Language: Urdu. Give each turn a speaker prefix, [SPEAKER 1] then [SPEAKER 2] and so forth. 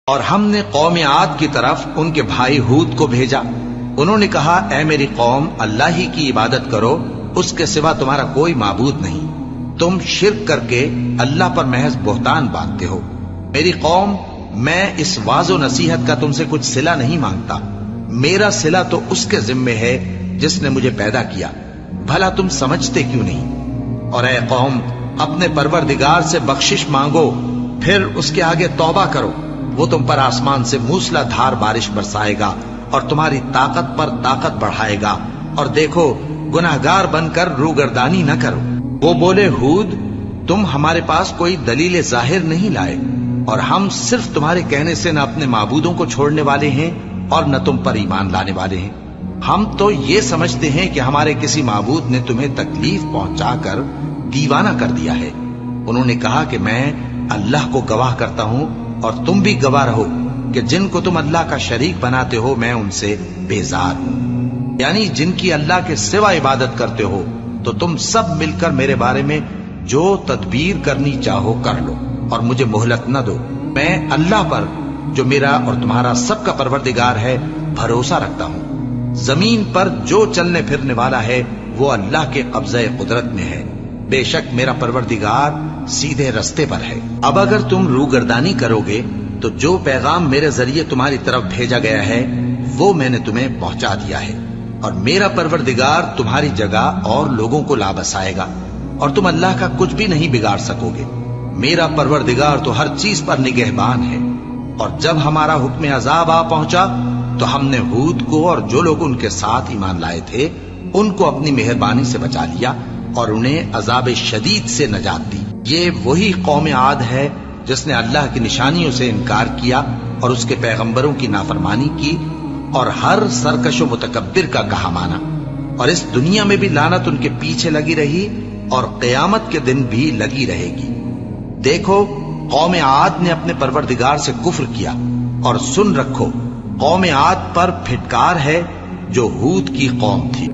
[SPEAKER 1] اور ہم نے قوم عاد کی طرف ان کے بھائی ہود کو بھیجا۔ انہوں نے کہا، اے میری قوم، اللہ ہی کی عبادت کرو، اس کے سوا تمہارا کوئی معبود نہیں۔ تم شرک کر کے اللہ پر محض بہتان باندھتے ہو۔ میری قوم، میں اس واعظ و نصیحت کا تم سے کچھ صلہ نہیں مانگتا، میرا صلہ تو اس کے ذمے ہے جس نے مجھے پیدا کیا، بھلا تم سمجھتے کیوں نہیں؟ اور اے قوم، اپنے پروردگار سے بخشش مانگو، پھر اس کے آگے توبہ کرو، وہ تم پر آسمان سے موسلا دھار بارش برسائے گا اور تمہاری طاقت پر طاقت بڑھائے گا، اور دیکھو گناہگار بن کر روگردانی نہ کرو۔ وہ بولے، ہود، تم ہمارے پاس کوئی دلیل ظاہر نہیں لائے، اور ہم صرف تمہارے کہنے سے نہ اپنے معبودوں کو چھوڑنے والے ہیں اور نہ تم پر ایمان لانے والے ہیں۔ ہم تو یہ سمجھتے ہیں کہ ہمارے کسی معبود نے تمہیں تکلیف پہنچا کر دیوانہ کر دیا ہے۔ انہوں نے کہا کہ میں اللہ کو گواہ کرتا ہوں اور تم بھی گواہ رہو کہ جن کو تم اللہ کا شریک بناتے ہو میں ان سے بیزار ہوں، یعنی جن کی اللہ کے سوا عبادت کرتے ہو، تو تم سب مل کر میرے بارے میں جو تدبیر کرنی چاہو کر لو اور مجھے مہلت نہ دو۔ میں اللہ پر، جو میرا اور تمہارا سب کا پروردگار ہے، بھروسہ رکھتا ہوں۔ زمین پر جو چلنے پھرنے والا ہے وہ اللہ کے قبضہ قدرت میں ہے، بے شک میرا پروردگار سیدھے رستے پر ہے۔ اب اگر تم روگردانی کرو گے تو جو پیغام میرے ذریعے تمہاری طرف بھیجا گیا ہے وہ میں نے تمہیں پہنچا دیا ہے، اور میرا پروردگار تمہاری جگہ اور لوگوں کو لا بسائے گا، اور تم اللہ کا کچھ بھی نہیں بگاڑ سکو گے۔ میرا پروردگار تو ہر چیز پر نگہبان ہے۔ اور جب ہمارا حکم عذاب آ پہنچا تو ہم نے ہود کو اور جو لوگ ان کے ساتھ ایمان لائے تھے ان کو اپنی مہربانی سے بچا لیا اور انہیں عذاب شدید سے نجات دی۔ یہ وہی قوم عاد ہے جس نے اللہ کی نشانیوں سے انکار کیا اور اس کے پیغمبروں کی نافرمانی کی اور ہر سرکش و متکبر کا کہا مانا، اور اس دنیا میں بھی لعنت ان کے پیچھے لگی رہی اور قیامت کے دن بھی لگی رہے گی۔ دیکھو، قوم عاد نے اپنے پروردگار سے کفر کیا، اور سن رکھو، قوم عاد پر پھٹکار ہے جو ہود کی قوم تھی۔